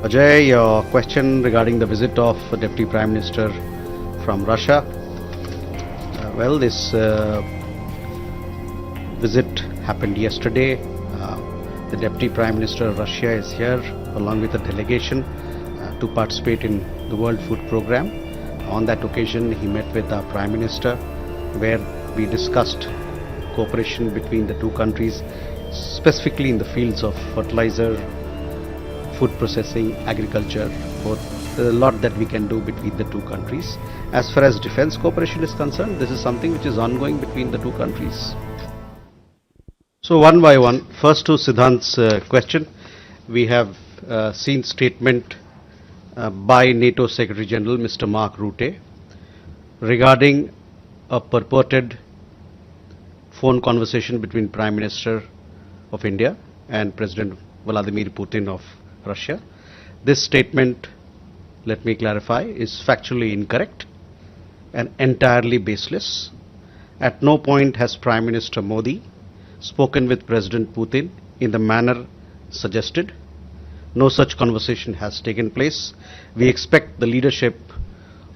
Ajay, your question regarding the visit of the Deputy Prime Minister from Russia. This visit happened yesterday. The Deputy Prime Minister of Russia is here along with a delegation to participate in the World Food Programme. On that occasion, he met with our Prime Minister, where we discussed cooperation between the two countries, specifically in the fields of fertilizer, food processing, agriculture. There's a lot that we can do between the two countries. As far as defense cooperation is concerned, this is something which is ongoing between the two countries. So one by one, first to Siddhant's question, we have seen statement by NATO Secretary General Mr. Mark Rutte regarding a purported phone conversation between Prime Minister of India and President Vladimir Putin of Russia. This statement, let me clarify, is factually incorrect and entirely baseless. At no point has Prime Minister Modi spoken with President Putin in the manner suggested. No such conversation has taken place. We expect the leadership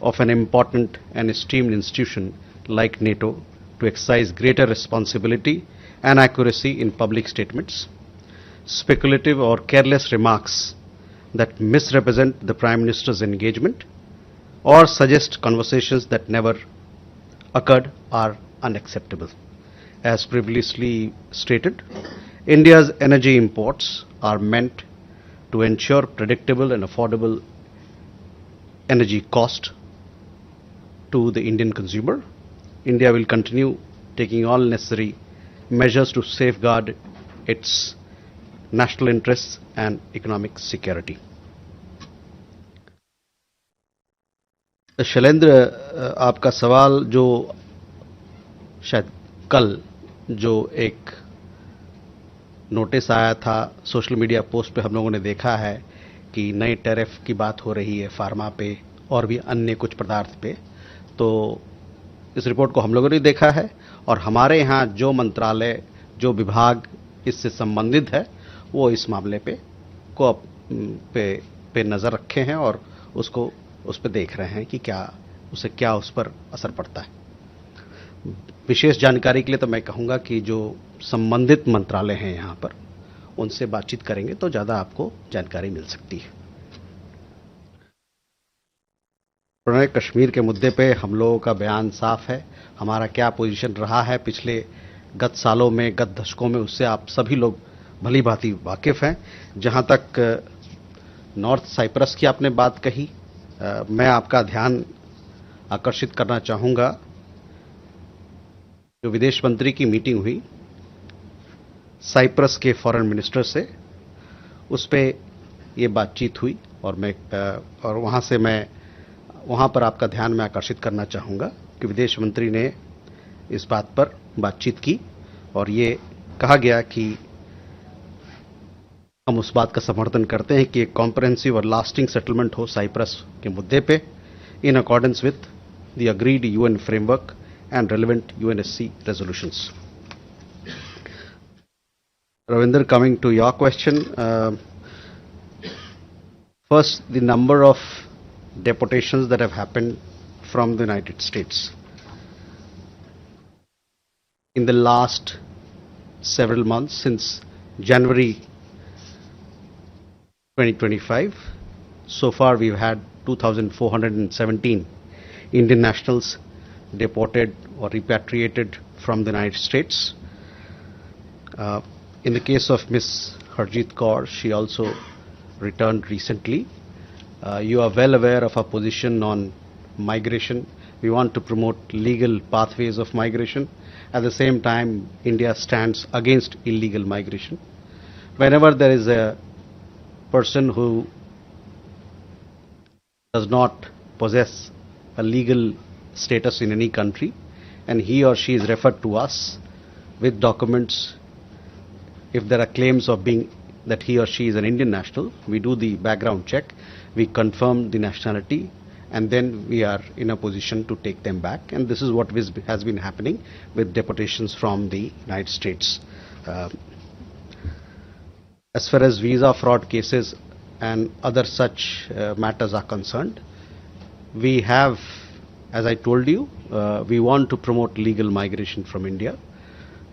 of an important and esteemed institution like NATO to exercise greater responsibility and accuracy in public statements. Speculative or careless remarks that misrepresent the Prime Minister's engagement or suggest conversations that never occurred are unacceptable. As previously stated, India's energy imports are meant to ensure predictable and affordable energy cost to the Indian consumer. India will continue taking all necessary measures to safeguard its national interests and economic security. Shailendra, आपका सवाल जो शायद कल जो एक notice आया था social media post पे हम लोगों ने देखा है कि नए टैरिफ की बात हो रही है फार्मा पे और भी अन्य कुछ पदार्थ पे, तो इस रिपोर्ट को हम लोगों ने देखा है और हमारे यहाँ जो मंत्रालय जो विभाग इससे संबंधित है वो इस मामले पे नजर रखे हैं और उसको उस पर देख रहे हैं कि क्या उस पर असर पड़ता है. विशेष जानकारी के लिए तो मैं कहूंगा कि जो संबंधित मंत्रालय हैं यहाँ पर उनसे बातचीत करेंगे तो ज्यादा आपको जानकारी मिल सकती है. कश्मीर के मुद्दे पे हम लोगों का बयान साफ है. हमारा क्या पोजीशन रहा है पिछले गत सालों में, गत दशकों में, उससे आप सभी लोग भली भांति वाकिफ हैं. जहां तक नॉर्थ साइप्रस की आपने बात कही, मैं आपका ध्यान आकर्षित करना चाहूंगा. जो विदेश मंत्री की मीटिंग हुई साइप्रस के फॉरेन मिनिस्टर से, उस पे ये बातचीत हुई और वहां पर आपका ध्यान मैं आकर्षित करना चाहूंगा कि विदेश मंत्री ने इस बात पर बातचीत की और ये कहा गया कि हम उस बात का समर्थन करते हैं कि एक कॉम्प्रिहेंसिव और लास्टिंग सेटलमेंट हो साइप्रस के मुद्दे पे in accordance with the agreed UN framework and relevant UNSC resolutions. Ravinder, coming to your question, first the number of deportations that have happened from the United States. In the last several months, since January 2025, so far we've had 2,417 Indian nationals deported or repatriated from the United States. In the case of Ms. Harjeet Kaur, she also returned recently. You are well aware of our position on migration. We want to promote legal pathways of migration. At the same time, India stands against illegal migration. Whenever there is a person who does not possess a legal status in any country and he or she is referred to us with documents, if there are claims of being that he or she is an Indian national, we do the background check, we confirm the nationality, and then we are in a position to take them back. And this is what has been happening with deportations from the United States. As far as visa fraud cases and other such matters are concerned, we have, as I told you, we want to promote legal migration from India.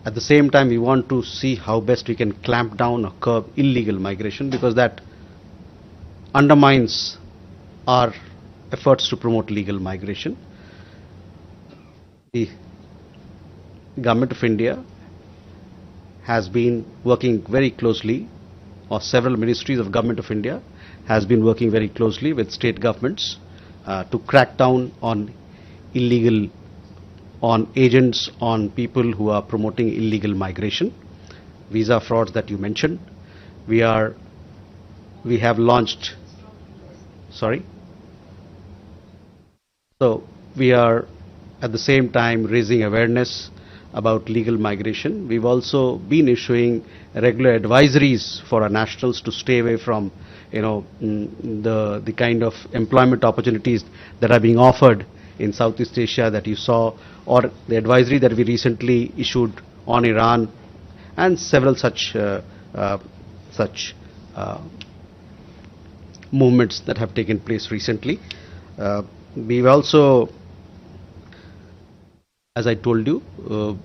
At the same time, we want to see how best we can clamp down or curb illegal migration, because that undermines our efforts to promote legal migration. The Government of India has been working very closely, or several ministries of Government of India has been working very closely with state governments to crack down on illegal, on agents, on people who are promoting illegal migration, visa frauds that you mentioned. We have launched, sorry. So we are at the same time raising awareness about legal migration. We've also been issuing regular advisories for our nationals to stay away from, the kind of employment opportunities that are being offered in Southeast Asia that you saw, or the advisory that we recently issued on Iran, and several such movements that have taken place recently. We've also, as I told you,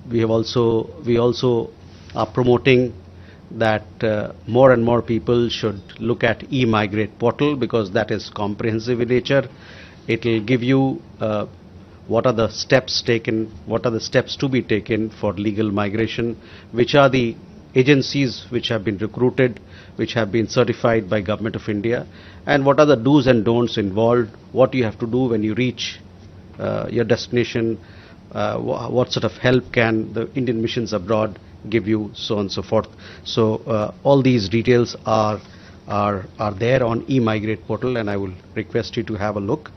we also are promoting that more and more people should look at e-migrate portal, because that is comprehensive in nature. It will give you what are the steps taken, what are the steps to be taken for legal migration, which are the agencies which have been recruited, which have been certified by Government of India, and what are the do's and don'ts involved, what you have to do when you reach your destination, what sort of help can the Indian missions abroad give you, so on and so forth. So all these details are there on e-migrate portal, and I will request you to have a look.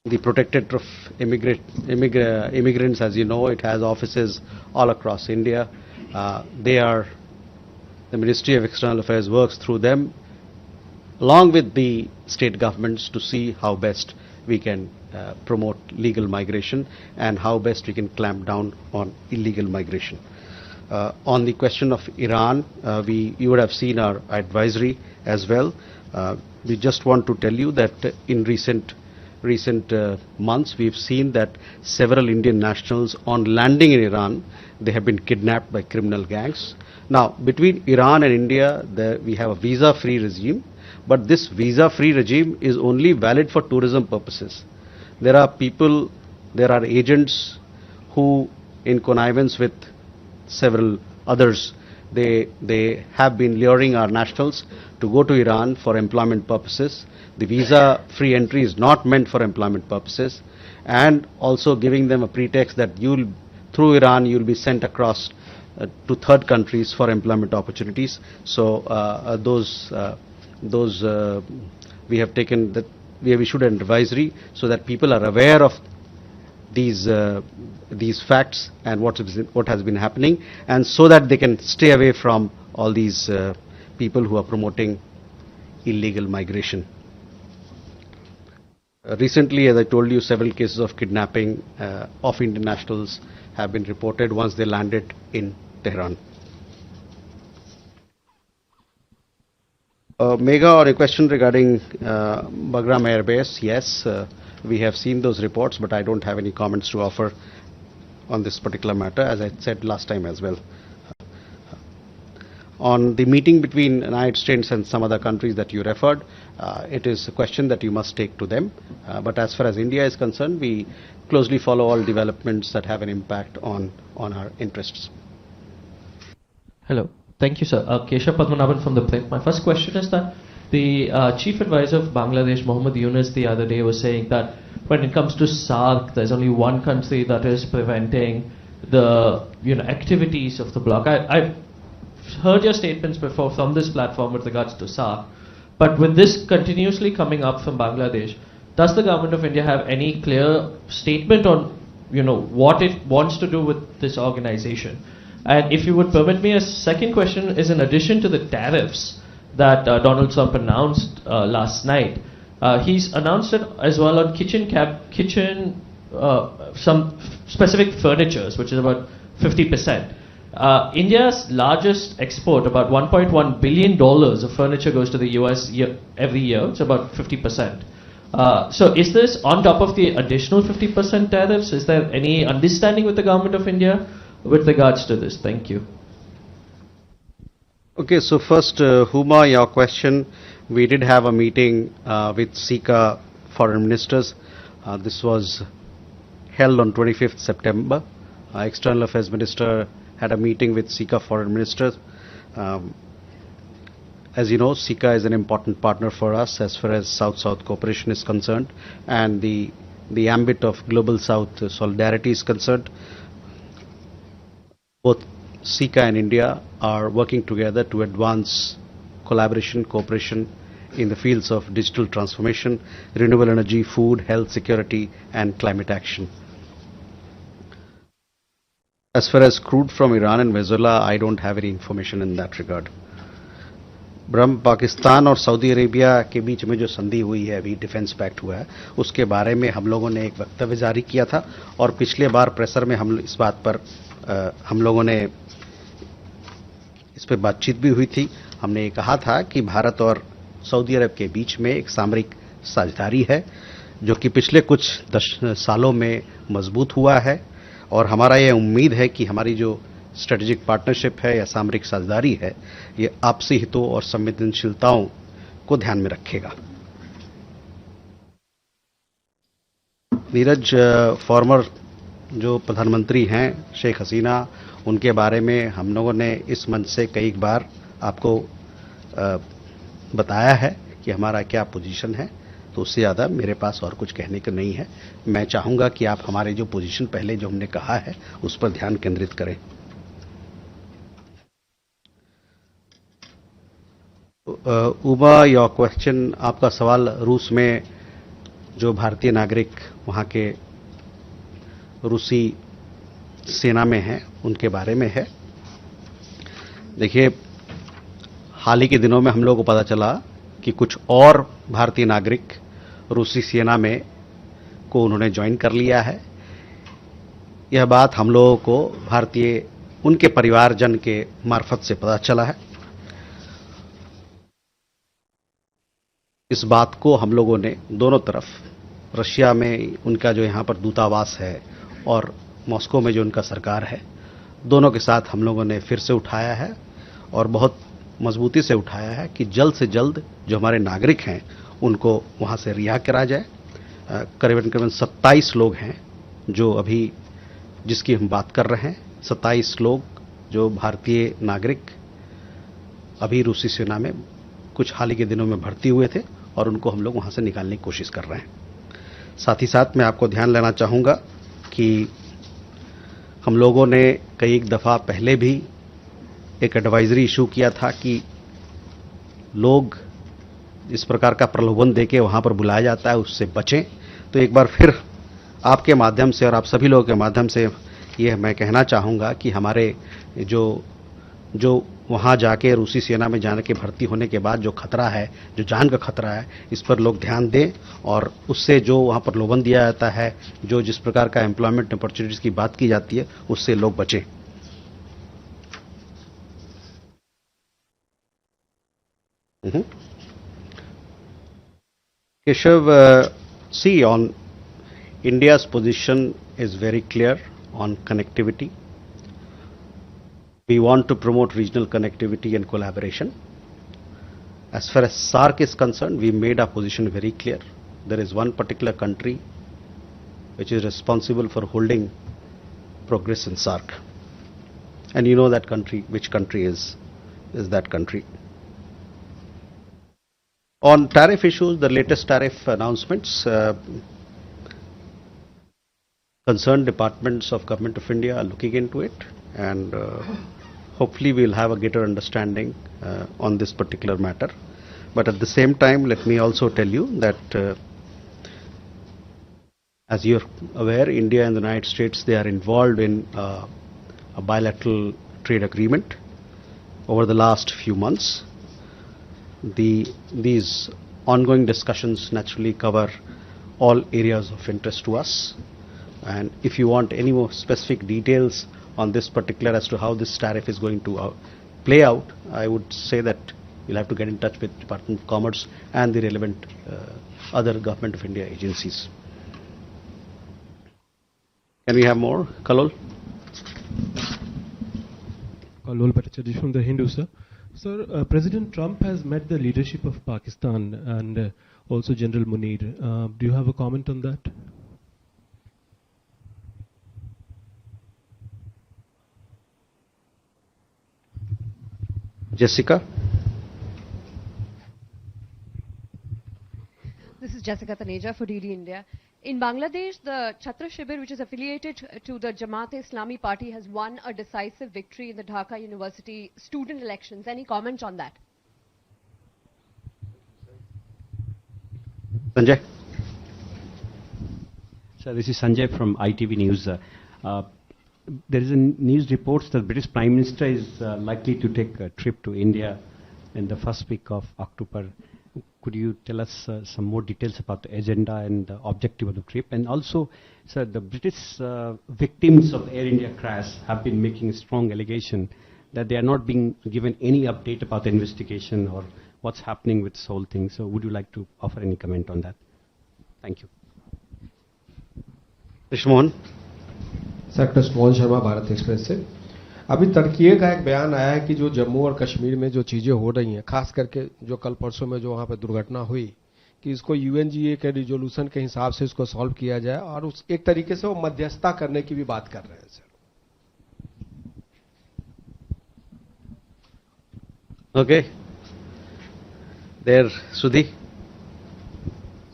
The Protectorate of Immigrants, as you know, it has offices all across India. The Ministry of External Affairs works through them, along with the state governments, to see how best we can promote legal migration and how best we can clamp down on illegal migration. On the question of Iran, you would have seen our advisory as well. We just want to tell you that in recent months, we've seen that several Indian nationals, on landing in Iran, they have been kidnapped by criminal gangs. Now, between Iran and India, we have a visa-free regime, but this visa-free regime is only valid for tourism purposes. There are agents who, in connivance with several others, they have been luring our nationals to go to Iran for employment purposes. The visa-free entry is not meant for employment purposes, and also giving them a pretext that through Iran you'll be sent across to third countries for employment opportunities. So we have taken that, we have issued an advisory so that people are aware of these facts and what has been happening, and so that they can stay away from all these people who are promoting illegal migration. Recently, as I told you, several cases of kidnapping of Indian nationals have been reported once they landed in Tehran. Megha, on a question regarding Bagram Air Base, yes, we have seen those reports, but I don't have any comments to offer on this particular matter, as I said last time as well. On the meeting between the United States and some other countries that you referred, it is a question that you must take to them. But as far as India is concerned, we closely follow all developments that have an impact on our interests. Hello. Thank you, sir. Keshav Padmanabhan from The Print. My first question is that the Chief Advisor of Bangladesh, Mohammed Yunus, the other day was saying that when it comes to SARC, there's only one country that is preventing the activities of the bloc. I've heard your statements before from this platform with regards to SARC, but with this continuously coming up from Bangladesh, does the Government of India have any clear statement on what it wants to do with this organization? And if you would permit me, a second question is in addition to the tariffs that Donald Trump announced last night. He's announced it as well on some specific furnitures, which is about 50%. India's largest export, about $1.1 billion of furniture goes to the US every year. It's about 50%. So is this on top of the additional 50% tariffs? Is there any understanding with the government of India with regards to this? Thank you. Okay, so first, Huma, your question. We did have a meeting with SICA foreign ministers. This was held on 25th September. External Affairs Minister had a meeting with SICA foreign ministers. As you know, SICA is an important partner for us as far as South-South cooperation is concerned, and the ambit of Global South solidarity is concerned. Both SICA and India are working together to advance collaboration, cooperation in the fields of digital transformation, renewable energy, food, health, security, and climate action. As far as crude from Iran and Venezuela, I don't have any information in that regard. ब्रह्म पाकिस्तान और Saudi Arabia के बीच में जो संधि हुई है, अभी defence pact हुआ है, उसके बारे में हम लोगों ने एक वक्तव्य जारी किया था और पिछले बार प्रेशर में हम इस बात पर हम लोगों ने इस पर बातचीत भी हुई थी. हमने ये कहा था कि भारत और सऊदी अरब के बीच में एक सामरिक साझेदारी है जो कि पिछले कुछ सालों में मजबूत हुआ है और हमारा ये उम्मीद है कि हमारी जो स्ट्रेटेजिक पार्टनरशिप है या सामरिक साझेदारी है, ये आपसी हितों और संवेदनशीलताओं को ध्यान में रखेगा. नीरज, फॉर्मर जो प्रधानमंत्री हैं शेख हसीना, उनके बारे में हम लोगों ने इस मंच से कई बार आपको बताया है कि हमारा क्या पोजीशन है, तो उससे ज़्यादा मेरे पास और कुछ कहने को नहीं है. मैं चाहूँगा कि आप हमारे जो पोजीशन पहले जो हमने कहा है उस पर ध्यान केंद्रित करें. उमा, योर क्वेश्चन, आपका सवाल रूस में जो भारतीय नागरिक वहाँ के रूसी सेना में हैं उनके बारे में है. देखिए, हाल ही के दिनों में हम लोगों को पता चला कि कुछ और भारतीय नागरिक रूसी सेना में को उन्होंने ज्वाइन कर लिया है. यह बात हम लोगों को भारतीय उनके परिवारजन के मार्फत से पता चला है. इस बात को हम लोगों ने दोनों तरफ, रशिया में उनका जो यहाँ पर दूतावास है और मॉस्को में जो उनका सरकार है, दोनों के साथ हम लोगों ने फिर से उठाया है और बहुत मजबूती से उठाया है कि जल्द से जल्द जो हमारे नागरिक हैं उनको वहाँ से रिहा करा जाए. करीबन 27 लोग हैं जो अभी जिसकी हम बात कर रहे हैं. 27 लोग जो भारतीय नागरिक अभी रूसी सेना में कुछ हाल ही के दिनों में भर्ती हुए थे और उनको हम लोग वहाँ से निकालने की कोशिश कर रहे हैं. साथ ही साथ मैं आपको ध्यान लेना चाहूँगा कि हम लोगों ने कई दफ़ा पहले भी एक एडवाइजरी इशू किया था कि लोग इस प्रकार का प्रलोभन देके वहाँ पर बुलाया जाता है उससे बचें. तो एक बार फिर आपके माध्यम से और आप सभी लोगों के माध्यम से ये मैं कहना चाहूँगा कि हमारे जो वहाँ जाके रूसी सेना में जाने के भर्ती होने के बाद जो खतरा है, जो जान का खतरा है, इस पर लोग ध्यान दें और उससे जो वहाँ प्रलोभन दिया जाता है, जो जिस प्रकार का एम्प्लॉयमेंट अपॉर्चुनिटीज़ की बात की जाती है, उससे लोग बचें. Keshav, see, on India's position is very clear on connectivity. We want to promote regional connectivity and collaboration. As far as SAARC is concerned, we made our position very clear. There is one particular country which is responsible for holding progress in SAARC. And you know that country, which country is that country. On tariff issues, the latest tariff announcements, concerned departments of Government of India are looking into it, and hopefully we'll have a greater understanding on this particular matter. But at the same time, let me also tell you that as you're aware, India and the United States, they are involved in a bilateral trade agreement over the last few months. These ongoing discussions naturally cover all areas of interest to us. And if you want any more specific details on this particular as to how this tariff is going to play out, I would say that you'll have to get in touch with Department of Commerce and the relevant other Government of India agencies. Can we have more? Kalol? Kalol Bhattacharya from the Hindu, sir. Sir, President Trump has met the leadership of Pakistan and also General Munir. Do you have a comment on that? Jessica? This is Jessica Taneja for DD India. In Bangladesh, the Chhatra Shibir, which is affiliated to the Jamaat-e-Islami party, has won a decisive victory in the Dhaka University student elections. Any comment on that? Sanjay? Sir, this is Sanjay from ITV News. There is a news reports that British Prime Minister is likely to take a trip to India in the first week of October. Could you tell us some more details about the agenda and the objective of the trip? And also, sir, the British victims of Air India crash have been making a strong allegation that they are not being given any update about the investigation or what's happening with this whole thing. So would you like to offer any comment on that? Thank you. Krishmohan? Sir Krishnamohan Sharma Bharat express से। अभी तुर्की का एक बयान आया है कि जो जम्मू और कश्मीर में जो चीजें हो रही हैं, खास करके जो कल परसों में जो वहां पर दुर्घटना हुई, कि इसको यूएनजीए के रिजोल्यूशन के हिसाब से इसको सॉल्व किया जाए और उस एक तरीके से वो मध्यस्थता करने की भी बात कर रहे हैं sir. Okay. There, Sudhi?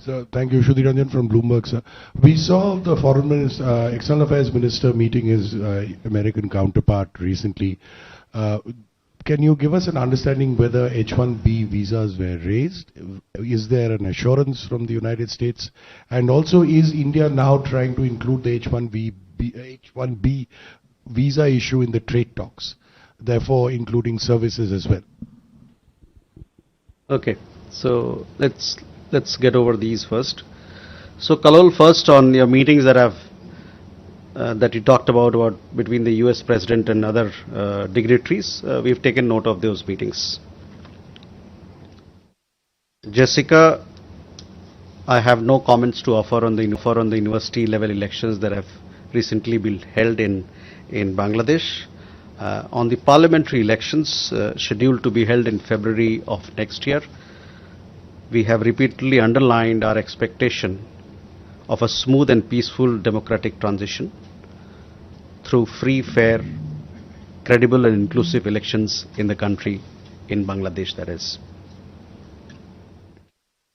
Sir, thank you. Sudhi Ranjan from Bloomberg, sir. We saw the Foreign Minister, External Affairs Minister meeting his American counterpart recently. Can you give us an understanding whether H-1B visas were raised? Is there an assurance from the United States? And also, is India now trying to include the H-1B visa issue in the trade talks, therefore including services as well? Okay. So let's get over these first. So Kalol, first on your meetings that have that you talked about between the US President and other dignitaries, we've taken note of those meetings. Jessica, I have no comments to offer on the university level elections that have recently been held in Bangladesh. On the parliamentary elections scheduled to be held in February of next year, we have repeatedly underlined our expectation of a smooth and peaceful democratic transition through free, fair, credible and inclusive elections in the country, in Bangladesh that is.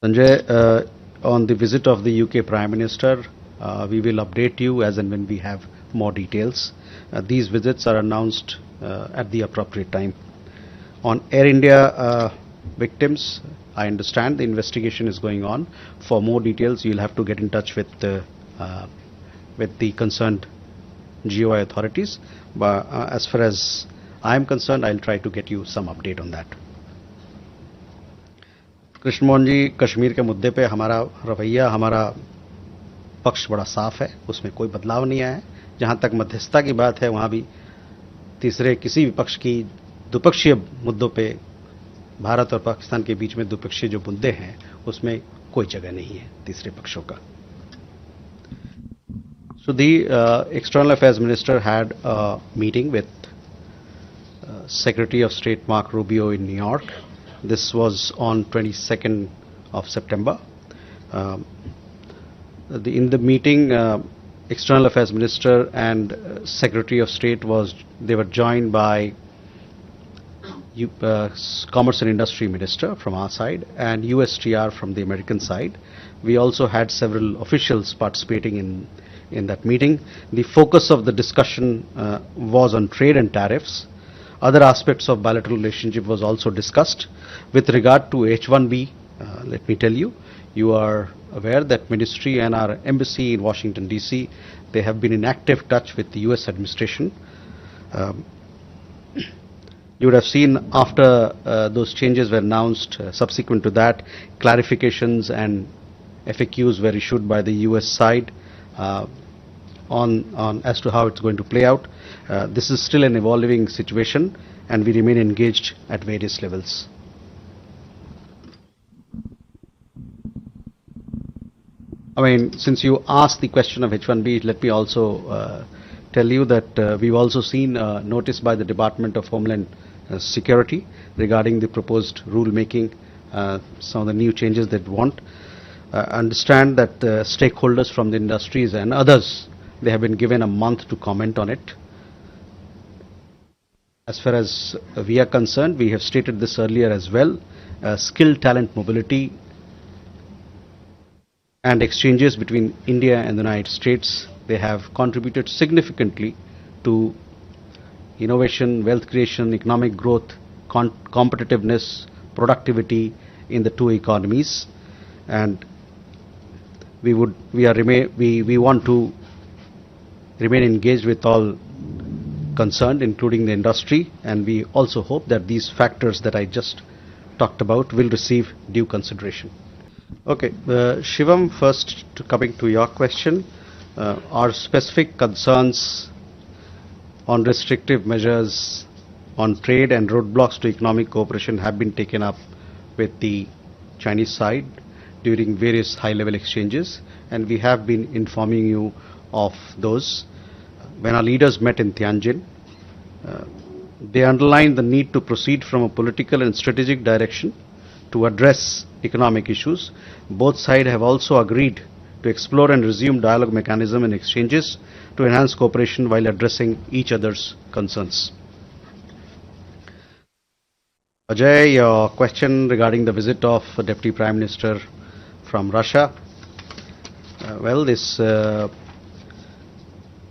Sanjay, on the visit of the UK Prime Minister, we will update you as and when we have more details. These visits are announced at the appropriate time. On Air India victims, I understand the investigation is going on. For more details, you'll have to get in touch with the concerned GOI authorities. But as far as I am concerned, I'll try to get you some update on that. Krishnamohan ji, Kashmir के मुद्दे पे हमारा रवैया, हमारा पक्ष बड़ा साफ है, उसमें कोई बदलाव नहीं आया है। जहां तक मध्यस्थता की बात है, वहां भी तीसरे किसी भी पक्ष की द्विपक्षीय मुद्दों पे भारत और पाकिस्तान के बीच में द्विपक्षीय जो मुद्दे हैं, उसमें कोई जगह नहीं है तीसरे पक्षों का। So the External Affairs Minister had a meeting with Secretary of State Mark Rubio in New York. This was on 22nd of September. In the meeting, External Affairs Minister and Secretary of State they were joined by Commerce and Industry Minister from our side and USTR from the American side. We also had several officials participating in that meeting. The focus of the discussion was on trade and tariffs. Other aspects of bilateral relationship was also discussed. With regard to H-1B, let me tell you, you are aware that Ministry and our embassy in Washington DC, they have been in active touch with the US administration. You would have seen after those changes were announced, subsequent to that, clarifications and FAQs were issued by the US side. on as to how it's going to play out. This is still an evolving situation, and we remain engaged at various levels. I mean, since you asked the question of H1B, let me also tell you that we've also seen a notice by the Department of Homeland Security regarding the proposed rulemaking, some of the new changes that we want. Understand that the stakeholders from the industries and others, they have been given a month to comment on it. As far as we are concerned, we have stated this earlier as well, skill talent mobility and exchanges between India and the United States, they have contributed significantly to innovation, wealth creation, economic growth, competitiveness, productivity in the two economies, and we want to remain engaged with all concerned, including the industry, and we also hope that these factors that I just talked about will receive due consideration. Okay, Shivam, first coming to your question, our specific concerns on restrictive measures on trade and roadblocks to economic cooperation have been taken up with the Chinese side during various high-level exchanges, and we have been informing you of those. When our leaders met in Tianjin, they underlined the need to proceed from a political and strategic direction to address economic issues. Both sides have also agreed to explore and resume dialogue mechanism and exchanges to enhance cooperation while addressing each other's concerns. Ajay, your question regarding the visit of Deputy Prime Minister from Russia. Well, this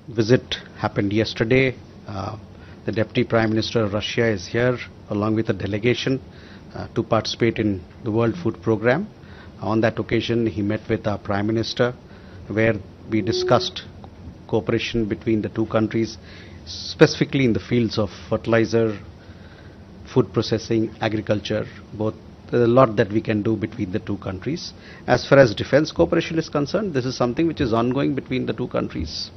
visit happened yesterday. The Deputy Prime Minister of Russia is here along with a delegation to participate in the World Food Programme. On that occasion, he met with our Prime Minister, where we discussed cooperation between the two countries, specifically in the fields of fertilizer, food processing, agriculture, both. There's a lot that we can do between the two countries. As far as defense cooperation is concerned, this is something which is ongoing between the two countries.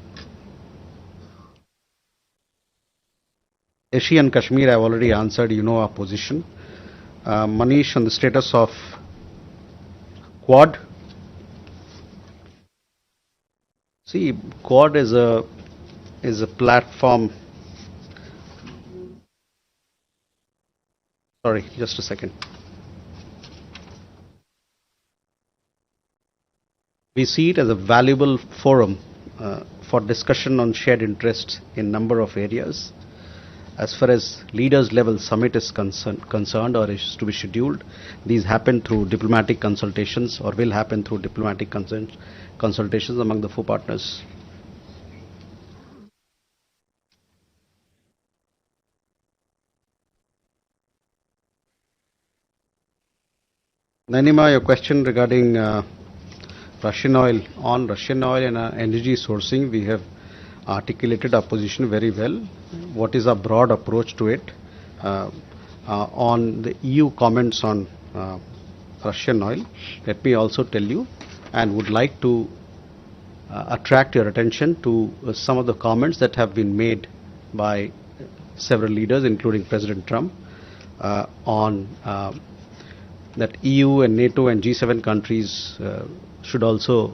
Asia and Kashmir, I've already answered, you know our position. Manish, on the status of Quad. See, Quad is a platform. Sorry, just a second. We see it as a valuable forum for discussion on shared interests in number of areas. As far as leaders level summit is concerned or is to be scheduled, these happen through diplomatic consultations or will happen through diplomatic consultations among the four partners. Nanima, your question regarding Russian oil. On Russian oil and energy sourcing, we have articulated our position very well. What is our broad approach to it? On the EU comments on Russian oil, let me also tell you, and would like to attract your attention to some of the comments that have been made by several leaders, including President Trump, on that EU and NATO and G7 countries should also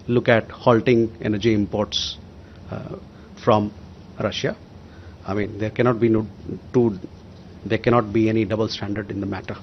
look at halting energy imports from Russia. I mean, there cannot be any double standard in the matter.